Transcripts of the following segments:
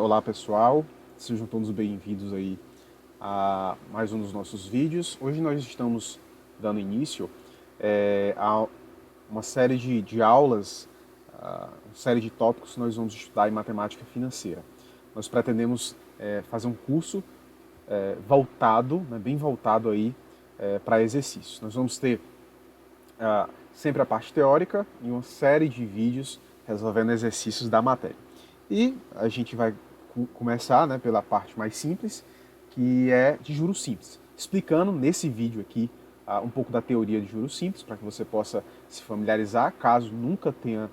Olá pessoal, sejam todos bem-vindos aí a mais um dos nossos vídeos. Hoje nós estamos dando início a uma série de aulas, uma série de tópicos que nós vamos estudar em matemática financeira. Nós pretendemos fazer um curso voltado, né, bem voltado aí para exercícios. Nós vamos ter sempre a parte teórica e uma série de vídeos resolvendo exercícios da matéria. E a gente vai começar, né, pela parte mais simples, que é de juros simples, explicando nesse vídeo aqui um pouco da teoria de juros simples, para que você possa se familiarizar, caso nunca tenha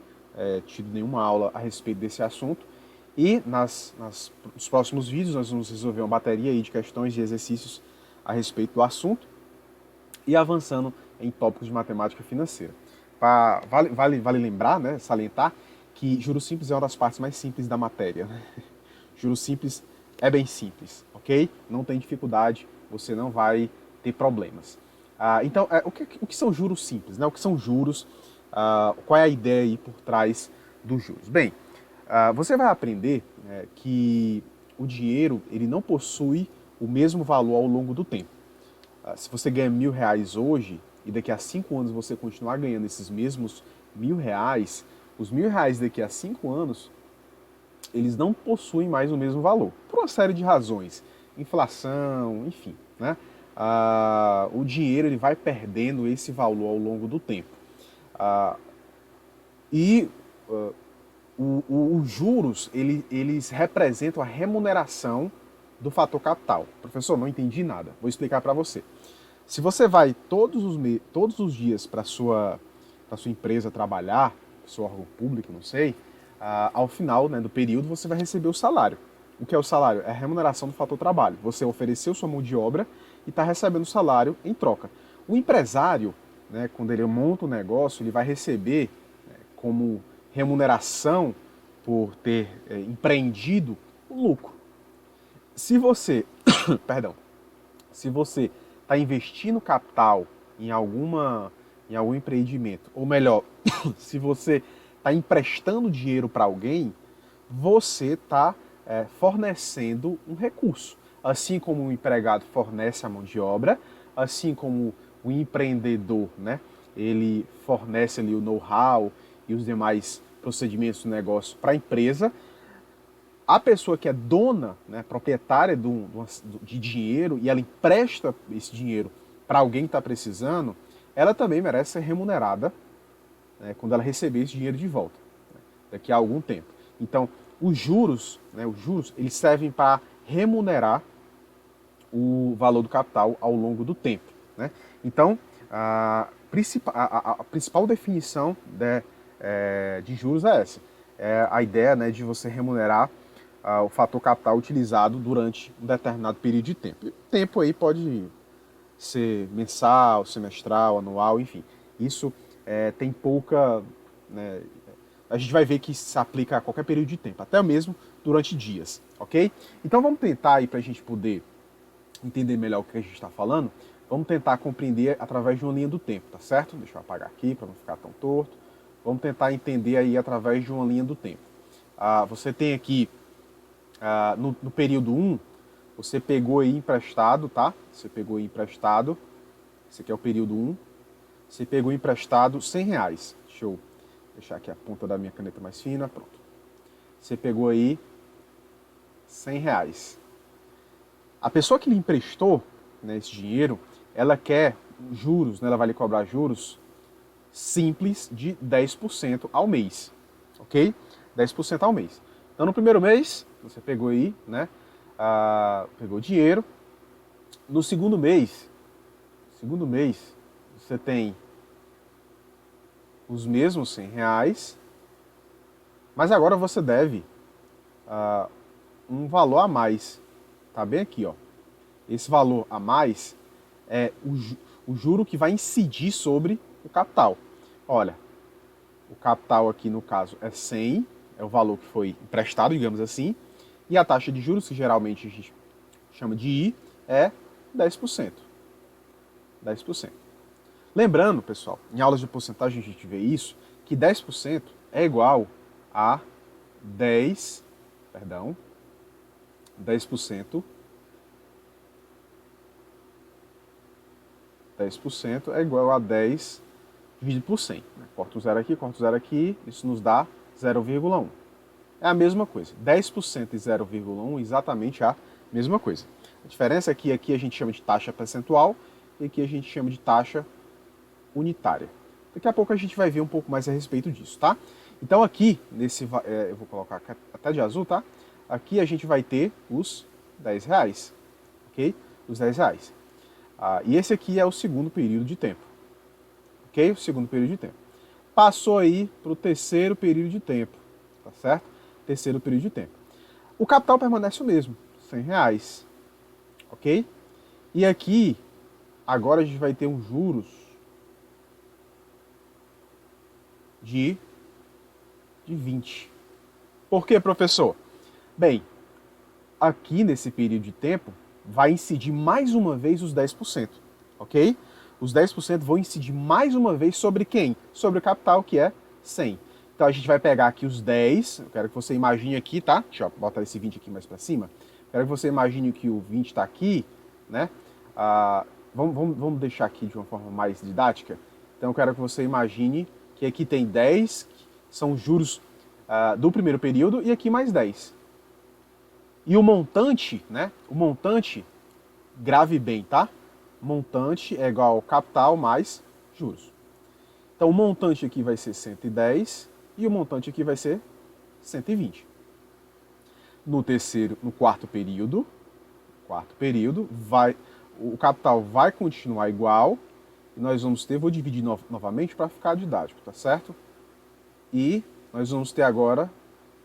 tido nenhuma aula a respeito desse assunto. E nos próximos vídeos nós vamos resolver uma bateria aí de questões e exercícios a respeito do assunto e avançando em tópicos de matemática financeira. Vale lembrar, né, salientar, que juros simples é uma das partes mais simples da matéria. Né? Juros simples é bem simples, ok? Não tem dificuldade, você não vai ter problemas. Então, o que são juros simples? Né? O que são juros? Qual é a ideia aí por trás dos juros? Bem, você vai aprender que o dinheiro ele não possui o mesmo valor ao longo do tempo. Se você ganha R$1.000 hoje e daqui a 5 anos você continuar ganhando esses mesmos R$1.000, os R$1.000 daqui a 5 anos, eles não possuem mais o mesmo valor, por uma série de razões, inflação, enfim, né? O dinheiro ele vai perdendo esse valor ao longo do tempo. Os juros, eles representam a remuneração do fator capital. Professor, não entendi nada. Vou explicar para você. Se você vai todos os dias para sua empresa trabalhar, seu órgão público, não sei, ao final, né, do período você vai receber o salário. O que é o salário? É a remuneração do fator trabalho. Você ofereceu sua mão de obra e está recebendo o salário em troca. O empresário, né, quando ele monta um negócio, ele vai receber como remuneração por ter empreendido o lucro. Se você, perdão, se você está investindo capital em algum empreendimento, ou melhor, se você está emprestando dinheiro para alguém, você está fornecendo um recurso. Assim como o empregado fornece a mão de obra, assim como o empreendedor, né, ele fornece ali o know-how e os demais procedimentos do negócio para a empresa, a pessoa que é dona, né, proprietária de dinheiro e ela empresta esse dinheiro para alguém que está precisando, ela também merece ser remunerada, né, quando ela receber esse dinheiro de volta, né, daqui a algum tempo. Então, os juros, eles servem para remunerar o valor do capital ao longo do tempo. Né? Então, a principal definição de juros é essa. É a ideia, né, de você remunerar o fator capital utilizado durante um determinado período de tempo. O tempo aí pode ser mensal, semestral, anual, enfim. Isso tem pouca... Né, a gente vai ver que se aplica a qualquer período de tempo, até mesmo durante dias, ok? Então vamos tentar aí, para a gente poder entender melhor o que a gente está falando, vamos tentar compreender através de uma linha do tempo, tá certo? Deixa eu apagar aqui para não ficar tão torto. Vamos tentar entender aí através de uma linha do tempo. Você tem aqui, no período 1, você pegou aí emprestado, tá? Você pegou aí emprestado, esse aqui é o período 1, você pegou emprestado R$100. Deixa eu deixar aqui a ponta da minha caneta mais fina, pronto. Você pegou aí R$100. A pessoa que lhe emprestou, né, esse dinheiro, ela quer juros, né, ela vai lhe cobrar juros simples de 10% ao mês, ok? 10% ao mês. Então, no primeiro mês, você pegou aí, né, pegou dinheiro. No segundo mês, você tem os mesmos R$100, mas agora você deve um valor a mais. Tá bem aqui, ó. Esse valor a mais é o juro que vai incidir sobre o capital. Olha, o capital aqui no caso é 100, é o valor que foi emprestado, digamos assim, e a taxa de juros, que geralmente a gente chama de I, é 10%. 10%. Lembrando, pessoal, em aulas de porcentagem a gente vê isso, que 10% é igual a 10, 10%, 10% é igual a 10 dividido por 100. Corta o zero aqui, isso nos dá 0,1. É a mesma coisa. 10% e 0,1 exatamente a mesma coisa. A diferença é que aqui a gente chama de taxa percentual e aqui a gente chama de taxa unitária. Daqui a pouco a gente vai ver um pouco mais a respeito disso, tá? Então aqui, eu vou colocar até de azul, tá? Aqui a gente vai ter os R$10, ok? Os R$10. E esse aqui é o segundo período de tempo, ok? O segundo período de tempo. Passou aí para o terceiro período de tempo, tá certo? Terceiro período de tempo. O capital permanece o mesmo, R$100, ok? E aqui, agora a gente vai ter um juros de 20. Por quê, professor? Bem, aqui nesse período de tempo, vai incidir mais uma vez os 10%, ok? Os 10% vão incidir mais uma vez sobre quem? Sobre o capital, que é 100. Então a gente vai pegar aqui os 10, eu quero que você imagine aqui, tá? Deixa eu botar esse 20 aqui mais para cima. Quero que você imagine que o 20 está aqui, né? Vamos deixar aqui de uma forma mais didática. Então eu quero que você imagine que aqui tem 10, são juros do primeiro período, e aqui mais 10. E o montante, né? O montante, grave bem, tá? Montante é igual ao capital mais juros. Então o montante aqui vai ser 110 e o montante aqui vai ser 120. No quarto período, o capital vai continuar igual e nós vamos ter, vou dividir novamente para ficar didático, tá certo? E nós vamos ter agora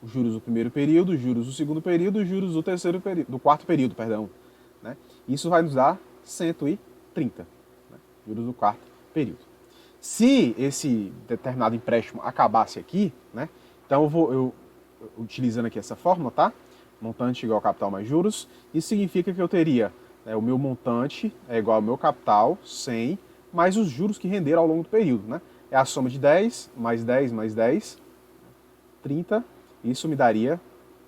os juros do primeiro período, os juros do segundo período, os juros do terceiro período, do quarto período, perdão. Né? Isso vai nos dar 130, né? Juros do quarto período. Se esse determinado empréstimo acabasse aqui, né? Então eu utilizando aqui essa fórmula, tá? Montante igual ao capital mais juros, isso significa que eu teria, né, o meu montante é igual ao meu capital, 100, mais os juros que renderam ao longo do período, né? É a soma de 10, mais 10, mais 10, 30, isso me daria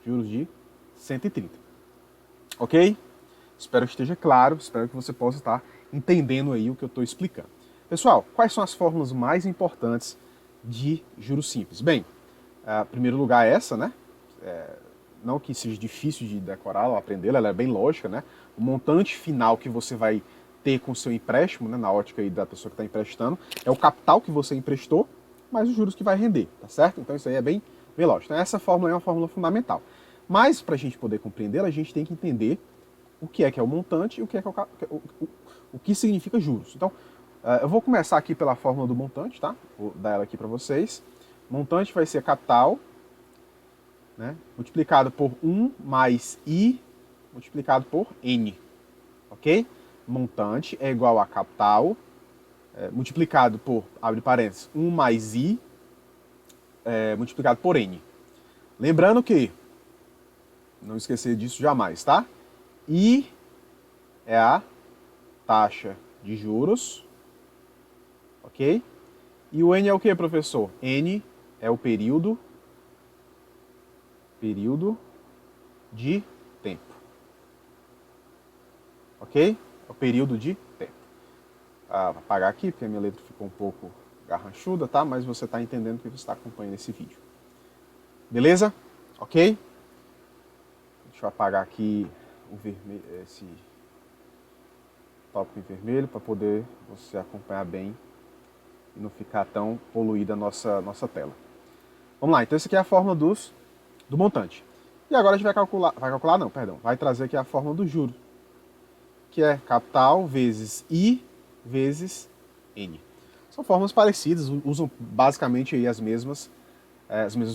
juros de 130. Ok? Espero que esteja claro, espero que você possa estar entendendo aí o que eu estou explicando. Pessoal, quais são as fórmulas mais importantes de juros simples? Bem, em primeiro lugar essa, né? Não que seja difícil de decorar ou aprendê-la, ela é bem lógica, né? O montante final que você vai ter com o seu empréstimo, né, na ótica aí da pessoa que está emprestando, é o capital que você emprestou, mais os juros que vai render, tá certo? Então isso aí é bem lógico. Então, essa fórmula é uma fórmula fundamental. Mas, para a gente poder compreendê-la, a gente tem que entender o que é o montante e o que significa juros. Então, eu vou começar aqui pela fórmula do montante, tá? Vou dar ela aqui para vocês. Montante vai ser capital, né, multiplicado por 1 mais I multiplicado por N. Ok? Montante é igual a capital multiplicado por, abre parênteses, 1 mais I multiplicado por N. Lembrando que, não esquecer disso jamais, tá? I é a taxa de juros, ok? E o N é o que, professor? N é o período de tempo, ok? É o período de tempo. Vou apagar aqui porque a minha letra ficou um pouco garranchuda, tá? Mas você está entendendo que você está acompanhando esse vídeo. Beleza? Ok? Deixa eu apagar aqui o vermelho, esse tópico em vermelho para poder você acompanhar bem e não ficar tão poluída a nossa tela. Vamos lá, então essa aqui é a fórmula do montante. E agora a gente vai trazer aqui a fórmula do juro, que é capital vezes I vezes N. São fórmulas parecidas, usam basicamente aí as mesmas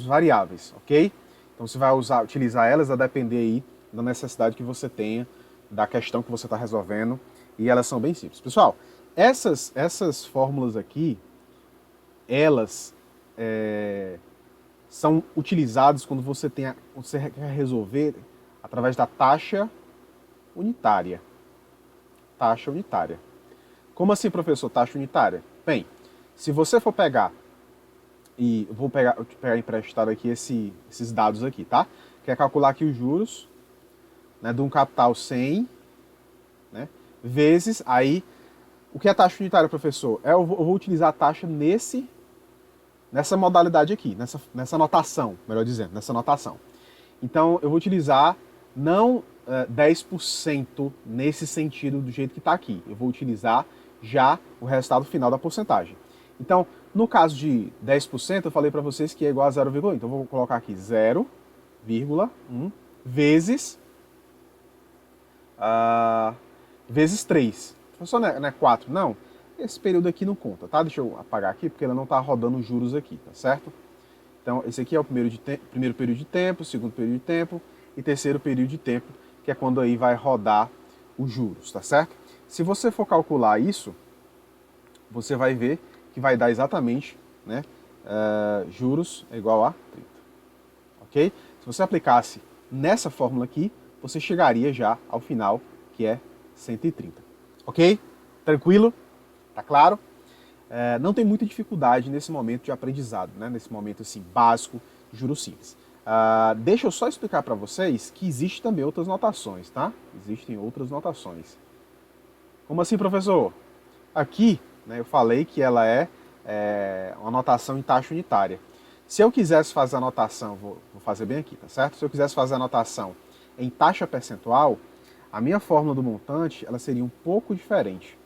variáveis, ok? Então você vai utilizar elas a depender aí da necessidade que você tenha, da questão que você está resolvendo, e elas são bem simples. Pessoal, essas fórmulas aqui, elas são utilizadas quando você quer resolver através da taxa unitária. Taxa unitária. Como assim, professor, taxa unitária? Bem, se você for pegar, e vou pegar emprestado aqui esses dados aqui, tá? Quer calcular aqui os juros né, de um capital 100, né, vezes, aí, o que é taxa unitária, professor? Eu vou utilizar a taxa nessa modalidade aqui, nessa notação, melhor dizendo, nessa notação. Então, eu vou utilizar não 10% nesse sentido do jeito que está aqui. Eu vou utilizar já o resultado final da porcentagem. Então, no caso de 10%, eu falei para vocês que é igual a 0,1. Então, eu vou colocar aqui 0,1 vezes, vezes 3. Professor, não é 4? Não. Esse período aqui não conta, tá? Deixa eu apagar aqui, porque ela não está rodando juros aqui, tá certo? Então, esse aqui é o primeiro período de tempo, segundo período de tempo e terceiro período de tempo, que é quando aí vai rodar os juros, tá certo? Se você for calcular isso, você vai ver que vai dar exatamente, né, juros é igual a 30, ok? Se você aplicasse nessa fórmula aqui, você chegaria já ao final, que é 130, ok? Tranquilo? Tá claro? Não tem muita dificuldade nesse momento de aprendizado, né? Nesse momento assim básico de juros simples. Deixa eu só explicar para vocês que existem também outras notações, tá? Existem outras notações. Como assim, professor? Aqui, né, eu falei que ela é uma notação em taxa unitária. Se eu quisesse fazer a notação, vou fazer bem aqui, tá certo? Se eu quisesse fazer a notação em taxa percentual, a minha fórmula do montante ela seria um pouco diferente.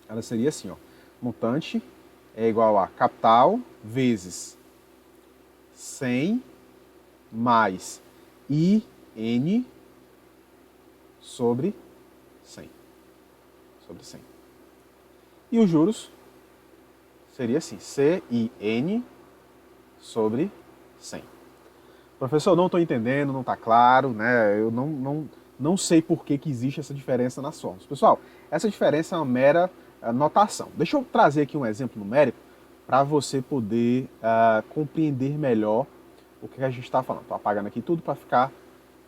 Ela seria assim, ó. Montante é igual a capital vezes 100 mais IN sobre 100. Sobre 100. E os juros seria assim, CIN sobre 100. Professor, não estou entendendo, não está claro, né? Eu não sei por que existe essa diferença nas fórmulas. Pessoal, essa diferença é uma mera notação. Deixa eu trazer aqui um exemplo numérico para você poder compreender melhor o que a gente está falando. Estou apagando aqui tudo para ficar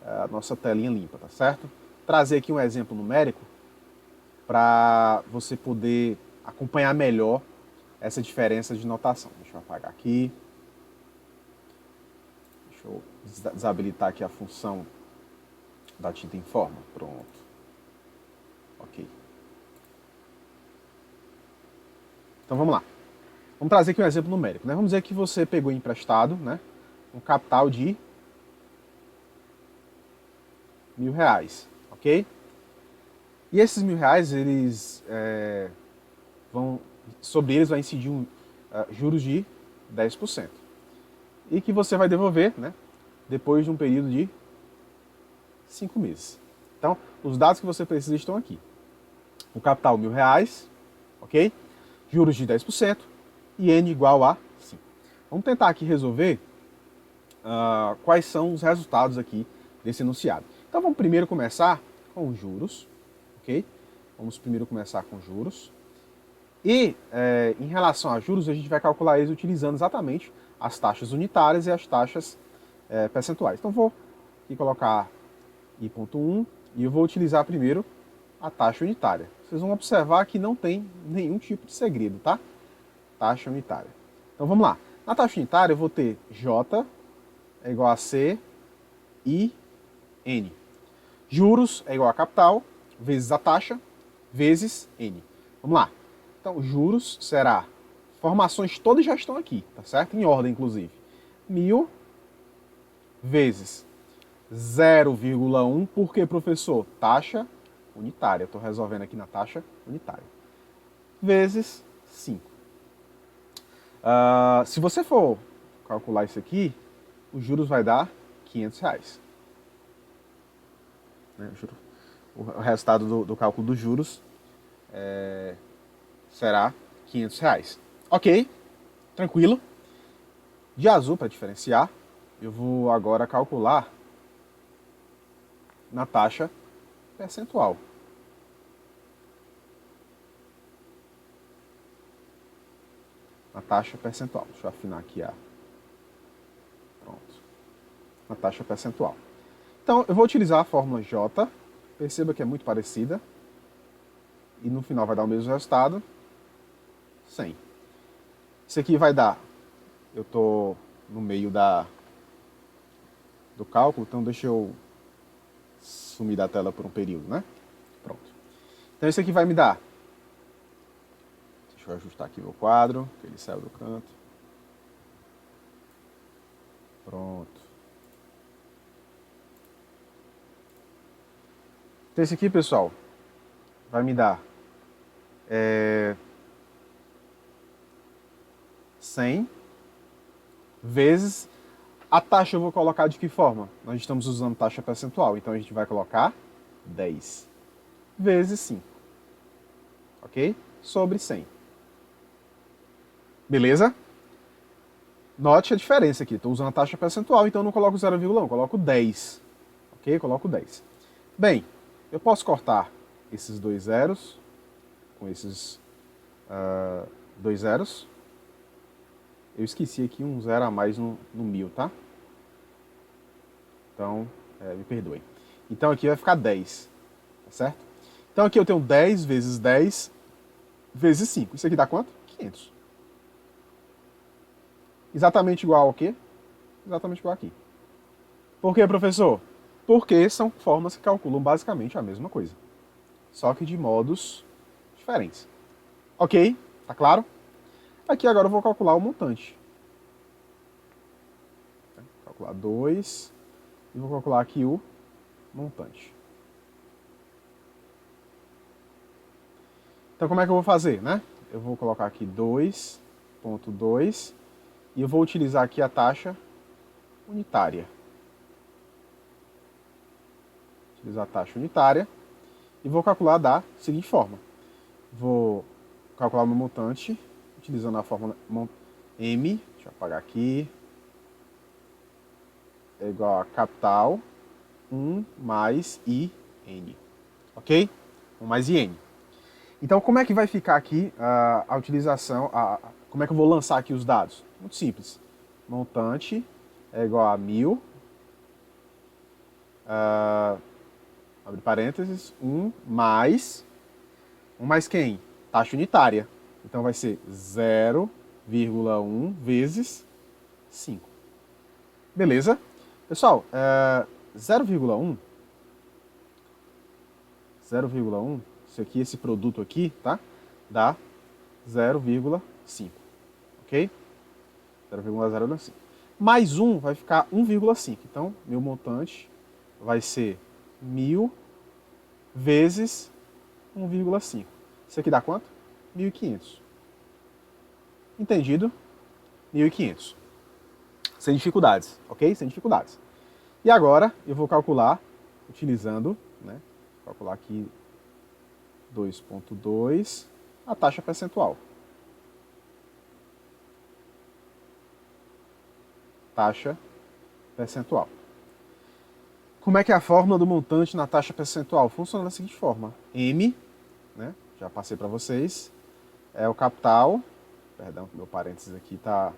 a nossa telinha limpa, tá certo? Trazer aqui um exemplo numérico para você poder acompanhar melhor essa diferença de notação. Deixa eu apagar aqui. Deixa eu desabilitar aqui a função da tinta em forma. Pronto. Ok. Então vamos lá. Vamos trazer aqui um exemplo numérico, né? Vamos dizer que você pegou emprestado, né, um capital de R$1.000, ok? E esses R$1.000, eles sobre eles vai incidir juros de 10%. E que você vai devolver, né, depois de um período de 5 meses. Então, os dados que você precisa estão aqui. O capital R$1.000, ok? Juros de 10% e N igual a 5. Vamos tentar aqui resolver quais são os resultados aqui desse enunciado. Então vamos primeiro começar com os juros, ok? Vamos primeiro começar com juros. E em relação a juros, a gente vai calcular eles utilizando exatamente as taxas unitárias e as taxas percentuais. Então vou aqui colocar I.1 e eu vou utilizar primeiro a taxa unitária. Vocês vão observar que não tem nenhum tipo de segredo, tá? Taxa unitária. Então vamos lá. Na taxa unitária eu vou ter J é igual a C I N. Juros é igual a capital vezes a taxa vezes N. Vamos lá. Então juros será, formações todas já estão aqui, tá certo? Em ordem inclusive. 1.000 vezes 0,1, por que, professor? Taxa unitária. Estou resolvendo aqui na taxa unitária. Vezes 5. Se você for calcular isso aqui, os juros vai dar R$500. Né? O resultado do cálculo dos juros será R$500. Ok, tranquilo. De azul, para diferenciar, eu vou agora calcular na taxa percentual. Na taxa percentual. Deixa eu afinar aqui Pronto. Na taxa percentual. Então, eu vou utilizar a fórmula J. Perceba que é muito parecida. E no final vai dar o mesmo resultado. 100. Isso aqui vai dar... Eu estou no meio do cálculo, então deixa eu sumir da tela por um período, né? Pronto. Então isso aqui vai me dar... Deixa eu ajustar aqui meu quadro, que ele saiu do canto. Pronto. Então esse aqui, pessoal, vai me dar 100 vezes... A taxa eu vou colocar de que forma? Nós estamos usando taxa percentual, então a gente vai colocar 10 vezes 5, ok? Sobre 100. Beleza? Note a diferença aqui, estou usando a taxa percentual, então eu não coloco 0,1, eu coloco 10, ok? Eu coloco 10. Bem, eu posso cortar esses dois zeros com esses dois zeros. Eu esqueci aqui um zero a mais no 1000, tá? Então, me perdoem. Então aqui vai ficar 10, tá certo? Então aqui eu tenho 10 vezes 10 vezes 5. Isso aqui dá quanto? 500. Exatamente igual ao quê? Exatamente igual aqui. Por quê, professor? Porque são formas que calculam basicamente a mesma coisa. Só que de modos diferentes. Ok? Tá claro? Aqui agora eu vou calcular o montante. Vou calcular 2 e vou calcular aqui o montante. Então como é que eu vou fazer, né? Eu vou colocar aqui 2,2 e eu vou utilizar aqui a taxa unitária. Utilizar a taxa unitária e vou calcular da seguinte forma. Vou calcular o meu montante utilizando a fórmula M, deixa eu apagar aqui, é igual a capital 1 mais IN, ok? 1 mais IN. Então, como é que vai ficar aqui a utilização, como é que eu vou lançar aqui os dados? Muito simples. Montante é igual a 1000, abre parênteses, 1 mais quem? Taxa unitária. Então vai ser 0,1 vezes 5. Beleza? Pessoal, 0,1, isso aqui, esse produto aqui, tá? Dá 0,5, ok? 0,05. Mais 1 vai ficar 1,5. Então, meu montante vai ser 1000 vezes 1,5. Isso aqui dá quanto? 1.500. Entendido? 1.500. Sem dificuldades, ok? Sem dificuldades. E agora eu vou calcular, utilizando, né? Calcular aqui 2,2, a taxa percentual. Taxa percentual. Como é que é a fórmula do montante na taxa percentual? Funciona da seguinte forma. M, né? Já passei para vocês, é o capital, perdão, meu parênteses aqui está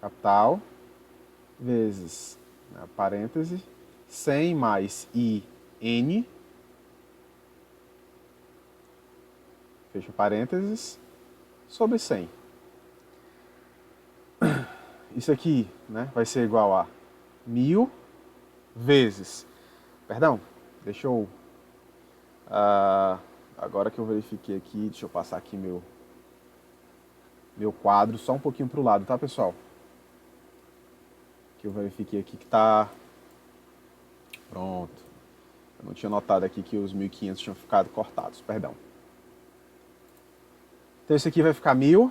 capital, vezes, né, parêntese, 100 mais IN, fecha parênteses, sobre 100. Isso aqui, né, vai ser igual a 1000 vezes, perdão, deixa eu, agora que eu verifiquei aqui, deixa eu passar aqui meu quadro só um pouquinho para o lado, tá, pessoal? Que eu verifiquei aqui que tá pronto. Eu não tinha notado aqui que os 1.500 tinham ficado cortados, perdão. Então esse aqui vai ficar 1000.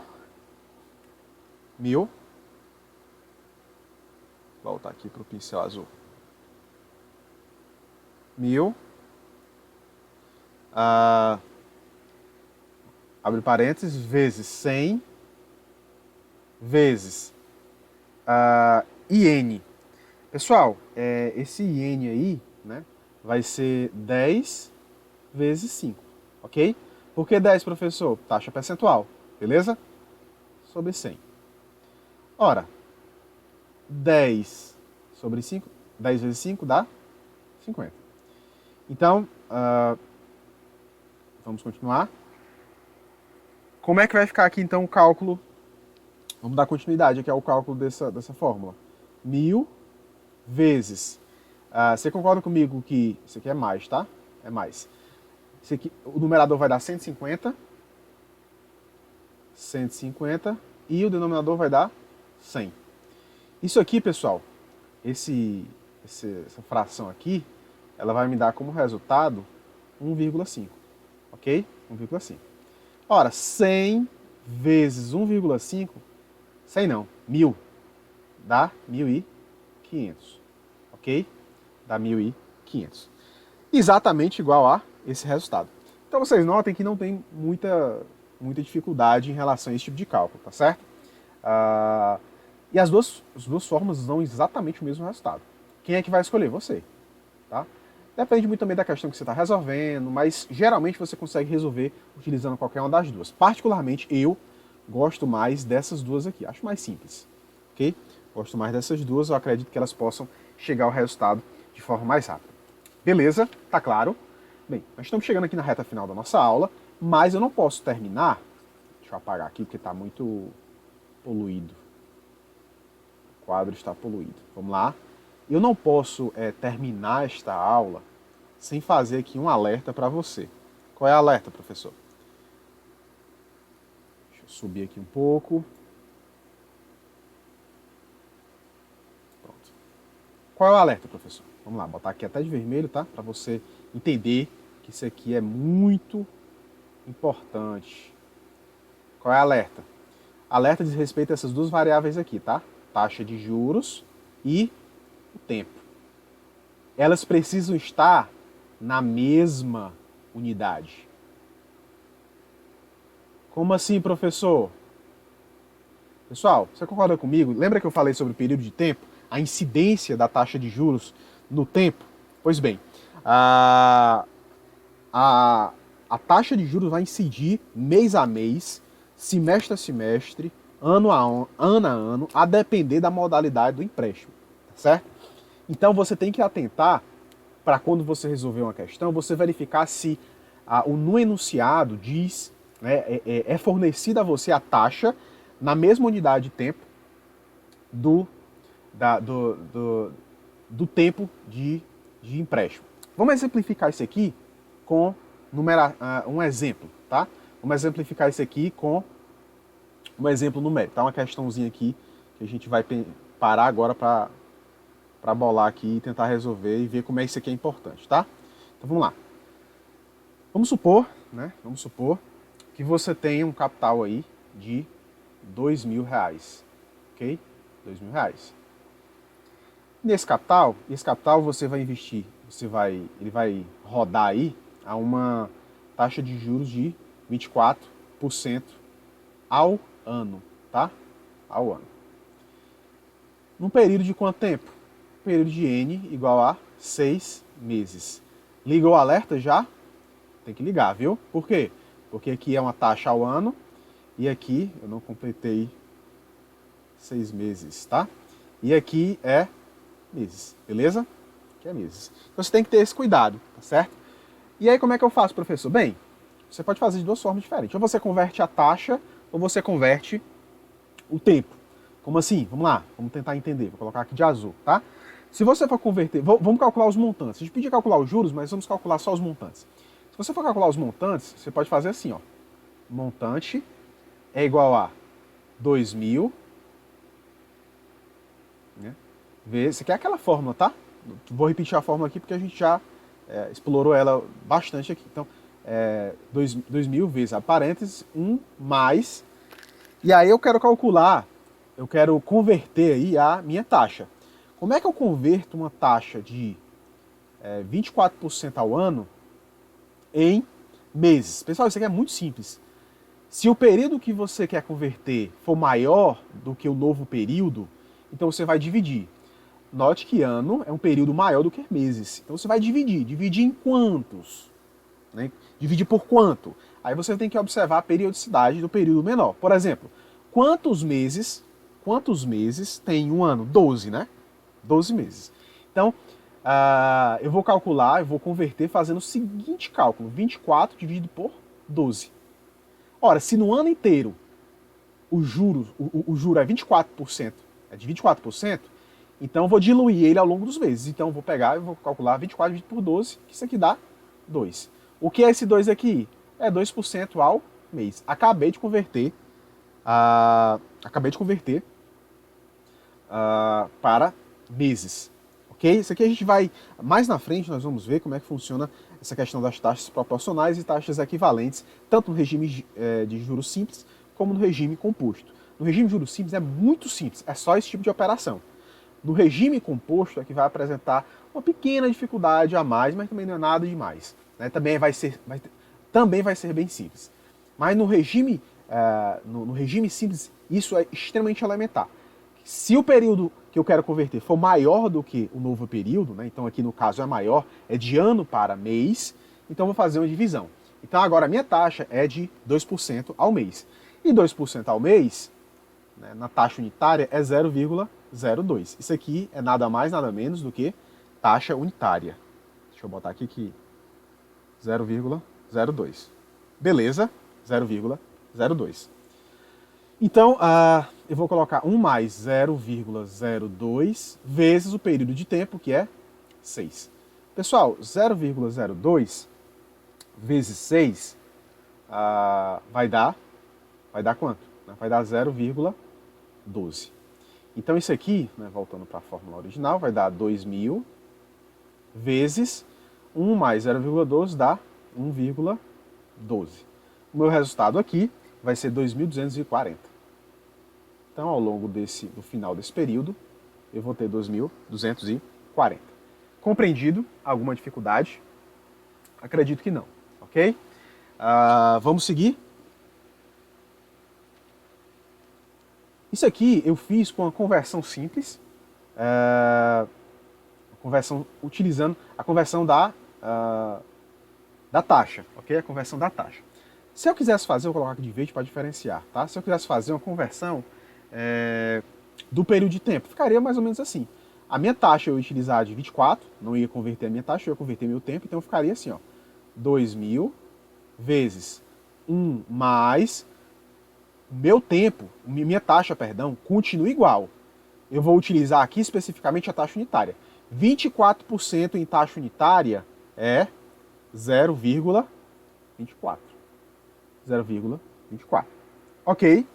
Voltar aqui para o pincel azul. 1000. Abre parênteses, vezes 100, vezes IN. Pessoal, esse IN aí, né, vai ser 10 vezes 5, ok? Por que 10, professor? Taxa percentual, beleza? Sobre 100. Ora, 10 sobre 5, 10 vezes 5 dá 50. Então, vamos continuar. Como é que vai ficar aqui, então, o cálculo? Vamos dar continuidade aqui ao cálculo dessa fórmula. 1000 vezes Você concorda comigo que isso aqui é mais, tá? É mais. Isso aqui, o numerador vai dar 150, 150 e o denominador vai dar 100. Isso aqui, pessoal, essa fração aqui, ela vai me dar como resultado 1,5, ok? 1,5. Ora, 100 vezes 1,5, 100 não, 1000, dá 1.500, ok? Dá 1.500. Exatamente igual a esse resultado. Então vocês notem que não tem muita dificuldade em relação a esse tipo de cálculo, tá certo? E as duas formas dão exatamente o mesmo resultado. Quem é que vai escolher? Você. Tá? Depende muito também da questão que você está resolvendo, mas geralmente você consegue resolver utilizando qualquer uma das duas. Particularmente, eu gosto mais dessas duas aqui. Acho mais simples. Ok? Gosto mais dessas duas, eu acredito que elas possam chegar ao resultado de forma mais rápida. Beleza? Tá claro? Bem, nós estamos chegando aqui na reta final da nossa aula, mas eu não posso terminar. Deixa eu apagar aqui porque está muito poluído. O quadro está poluído. Vamos lá. Eu não posso terminar esta aula sem fazer aqui um alerta para você. Qual é o alerta, professor? Deixa eu subir aqui um pouco. Pronto. Qual é o alerta, professor? Vamos lá, botar aqui até de vermelho, tá? Para você entender que isso aqui é muito importante. Qual é o alerta? Alerta diz respeito a essas duas variáveis aqui, tá? Taxa de juros e o tempo. Elas precisam estar na mesma unidade. Como assim, professor? Pessoal, você concorda comigo? Lembra que eu falei sobre o período de tempo? A incidência da taxa de juros no tempo? Pois bem, a taxa de juros vai incidir mês a mês, semestre a semestre, ano a ano, a depender da modalidade do empréstimo, certo? Então você tem que atentar para quando você resolver uma questão, você verificar se no enunciado diz, né, é fornecida a você a taxa na mesma unidade de tempo do tempo de empréstimo. Vamos exemplificar isso aqui com um exemplo, tá? Vamos exemplificar isso aqui com um exemplo numérico. Tá uma questãozinha aqui que a gente vai parar agora para bolar aqui e tentar resolver e ver como é que isso aqui é importante, tá? Então vamos lá. Vamos supor, né? Vamos supor que você tenha um capital aí de R$2.000, ok? R$2.000. Nesse capital, você vai investir, ele vai rodar aí a uma taxa de juros de 24% ao ano, tá? Ao ano. Num período de quanto tempo? Período de N igual a 6 meses. Ligou o alerta já? Tem que ligar, viu? Por quê? Porque aqui é uma taxa ao ano e aqui eu não completei 6 meses, tá? E aqui é meses, beleza? Aqui é meses. Então você tem que ter esse cuidado, tá certo? E aí como é que eu faço, professor? Bem, você pode fazer de duas formas diferentes. Ou você converte a taxa ou você converte o tempo. Como assim? Vamos lá, vamos tentar entender. Vou colocar aqui de azul, tá? Se você for converter, vamos calcular os montantes. A gente podia calcular os juros, mas vamos calcular só os montantes. Se você for calcular os montantes, você pode fazer assim, ó. Montante é igual a 2.000, né? Isso aqui é aquela fórmula, tá? Vou repetir a fórmula aqui porque a gente já explorou ela bastante aqui. Então, 2.000 vezes a parênteses, 1 mais. E aí eu quero calcular, eu quero converter aí a minha taxa. Como é que eu converto uma taxa de 24% ao ano em meses? Pessoal, isso aqui é muito simples. Se o período que você quer converter for maior do que o novo período, então você vai dividir. Note que ano é um período maior do que meses. Então você vai dividir. Dividir em quantos? Né? Dividir por quanto? Aí você tem que observar a periodicidade do período menor. Por exemplo, quantos meses tem um ano? 12, né? 12 meses. Então, eu vou calcular, eu vou converter fazendo o seguinte cálculo. 24 dividido por 12. Ora, se no ano inteiro o juro é 24%, é de 24%, Então eu vou diluir ele ao longo dos meses. Então eu vou pegar e vou calcular 24 dividido por 12, que isso aqui dá 2. O que é esse 2 aqui? É 2% ao mês. Acabei de converter para meses. Ok? Isso aqui a gente vai, mais na frente nós vamos ver como é que funciona essa questão das taxas proporcionais e taxas equivalentes, tanto no regime de juros simples como no regime composto. No regime de juros simples é muito simples, é só esse tipo de operação. No regime composto é que vai apresentar uma pequena dificuldade a mais, mas também não é nada demais. Né? Também vai ser bem simples. Mas no regime simples, isso é extremamente elementar. Se o período que eu quero converter for maior do que o novo período, né? Então aqui no caso é maior, é de ano para mês, então eu vou fazer uma divisão. Então agora a minha taxa é de 2% ao mês. E 2% ao mês, né, na taxa unitária, é 0,02. Isso aqui é nada mais, nada menos do que taxa unitária. Deixa eu botar aqui que 0,02. Beleza, 0,02. Então, eu vou colocar 1 mais 0,02 vezes o período de tempo, que é 6. Pessoal, 0,02 vezes 6 vai dar quanto? Vai dar 0,12. Então isso aqui, né, voltando para a fórmula original, vai dar 2.000 vezes 1 mais 0,12 dá 1,12. O meu resultado aqui vai ser 2.240. Então, ao longo do final desse período, eu vou ter 2.240. Compreendido? Alguma dificuldade? Acredito que não, ok? Vamos seguir? Isso aqui eu fiz com a conversão simples, utilizando a conversão da taxa, ok? A conversão da taxa. Se eu quisesse fazer, eu vou colocar aqui de verde para diferenciar, tá? Se eu quisesse fazer uma conversão do período de tempo, ficaria mais ou menos assim. A minha taxa eu ia utilizar de 24, não ia converter a minha taxa, eu ia converter meu tempo, então ficaria assim, ó, 2.000 vezes 1 mais meu tempo, minha taxa, perdão, continua igual. Eu vou utilizar aqui especificamente a taxa unitária. 24% em taxa unitária é 0,24. 0,24. Ok?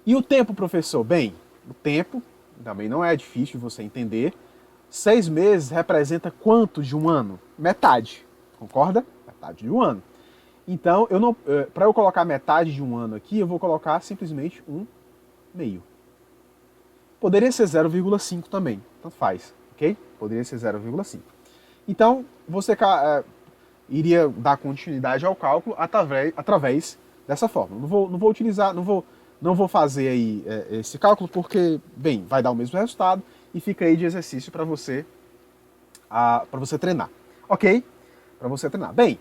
E o tempo, professor? Bem, o tempo também não é difícil de você entender. 6 meses representa quanto de um ano? Metade. Concorda? Metade de um ano. Então, para eu colocar metade de um ano aqui, eu vou colocar simplesmente um meio. Poderia ser 0,5 também, tanto faz, ok? Poderia ser 0,5. Então, você iria dar continuidade ao cálculo através dessa forma. Não vou fazer aí esse cálculo porque, bem, vai dar o mesmo resultado e fica aí de exercício para você treinar, ok? Para você treinar. Bem,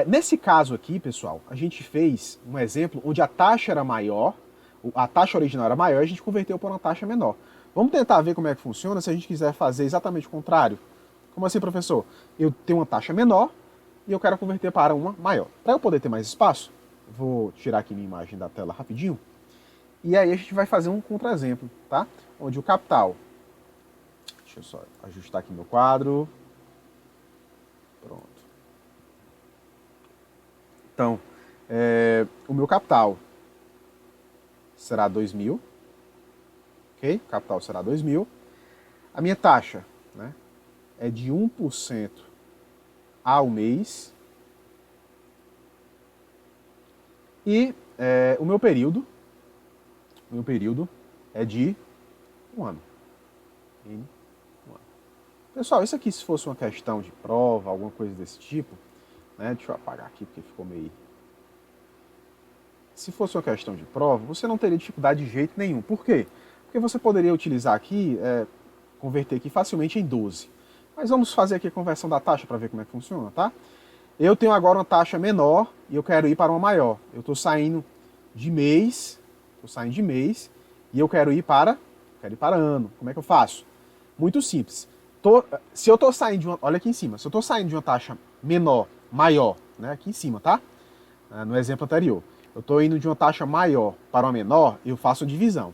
nesse caso aqui, pessoal, a gente fez um exemplo onde a taxa era maior, a taxa original era maior e a gente converteu para uma taxa menor. Vamos tentar ver como é que funciona se a gente quiser fazer exatamente o contrário. Como assim, professor? Eu tenho uma taxa menor e eu quero converter para uma maior. Para eu poder ter mais espaço, vou tirar aqui minha imagem da tela rapidinho. E aí a gente vai fazer um contra-exemplo, tá? Onde o capital... Deixa eu só ajustar aqui meu quadro. Pronto. Então, o meu capital será 2.000, ok? O capital será 2.000. A minha taxa, né, é de 1% ao mês. E o meu período é de um ano. Pessoal, isso aqui se fosse uma questão de prova, alguma coisa desse tipo, né? Deixa eu apagar aqui porque ficou meio... Se fosse uma questão de prova, você não teria dificuldade de jeito nenhum. Por quê? Porque você poderia utilizar aqui, converter aqui facilmente em 12. Mas vamos fazer aqui a conversão da taxa para ver como é que funciona, tá? Eu tenho agora uma taxa menor e eu quero ir para uma maior. Eu estou saindo de mês, e eu quero ir para ano. Como é que eu faço? Muito simples. Se eu estou saindo de uma... Olha aqui em cima. Se eu estou saindo de uma taxa menor, maior, né? Aqui em cima, tá? No exemplo anterior. Eu estou indo de uma taxa maior para uma menor, eu faço a divisão.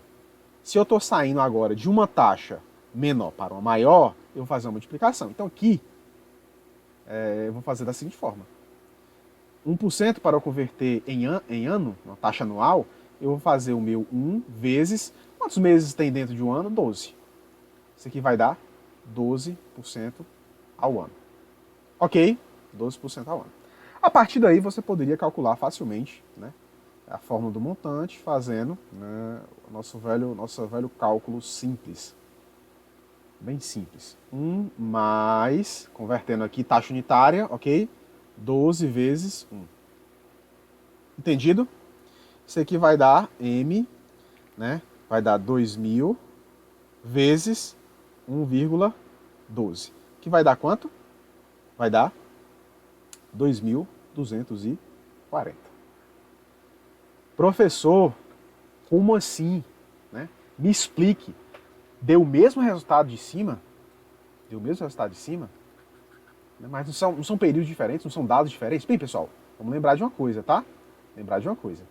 Se eu estou saindo agora de uma taxa menor para uma maior, eu vou fazer uma multiplicação. Então aqui, eu vou fazer da seguinte forma. 1% para eu converter em ano, uma taxa anual, eu vou fazer o meu 1 vezes... Quantos meses tem dentro de um ano? 12. Isso aqui vai dar 12% ao ano. Ok? 12% ao ano. A partir daí, você poderia calcular facilmente, né, a fórmula do montante, fazendo, né, o nosso velho cálculo simples. Bem simples. 1 mais, convertendo aqui, taxa unitária, ok? 12 vezes 1. Entendido? Isso aqui vai dar M, né? Vai dar 2.000 vezes 1,12. Que vai dar quanto? Vai dar 2.240. Professor, como assim? Né? Me explique. Deu o mesmo resultado de cima? Deu o mesmo resultado de cima? Mas não são períodos diferentes, não são dados diferentes? Bem, pessoal, vamos lembrar de uma coisa, tá? Lembrar de uma coisa.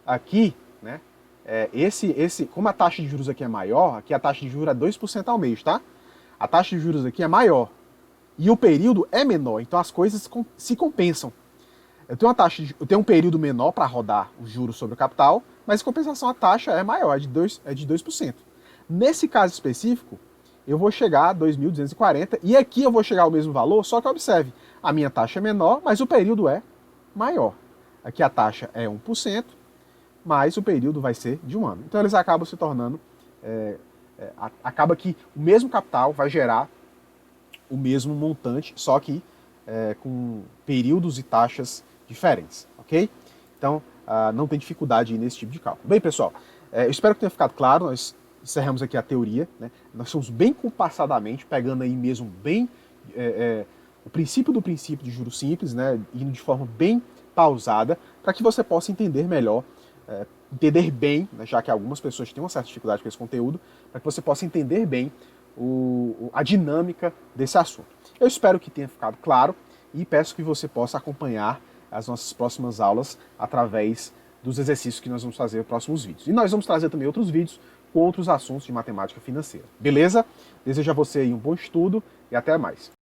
Aqui, né? Como a taxa de juros aqui é maior, aqui a taxa de juros é 2% ao mês, tá? A taxa de juros aqui é maior. E o período é menor, então as coisas se compensam. Eu tenho um período menor para rodar os juros sobre o capital, mas em compensação a taxa é maior, é de 2%. Nesse caso específico, eu vou chegar a 2.240 e aqui eu vou chegar ao mesmo valor, só que observe, a minha taxa é menor, mas o período é maior. Aqui a taxa é 1%, mas o período vai ser de um ano. Então eles acabam se tornando... acaba que o mesmo capital vai gerar o mesmo montante, só que com períodos e taxas diferentes, ok? Então não tem dificuldade nesse tipo de cálculo. Bem, pessoal, eu espero que tenha ficado claro. Nós encerramos aqui a teoria, né? Nós somos bem compassadamente, pegando aí mesmo bem o princípio do princípio de juros simples, né? Indo de forma bem pausada, para que você possa entender melhor, entender bem, né, já que algumas pessoas têm uma certa dificuldade com esse conteúdo, para que você possa entender bem a dinâmica desse assunto. Eu espero que tenha ficado claro e peço que você possa acompanhar as nossas próximas aulas através dos exercícios que nós vamos fazer nos próximos vídeos. E nós vamos trazer também outros vídeos com outros assuntos de matemática financeira. Beleza? Desejo a você aí um bom estudo e até mais.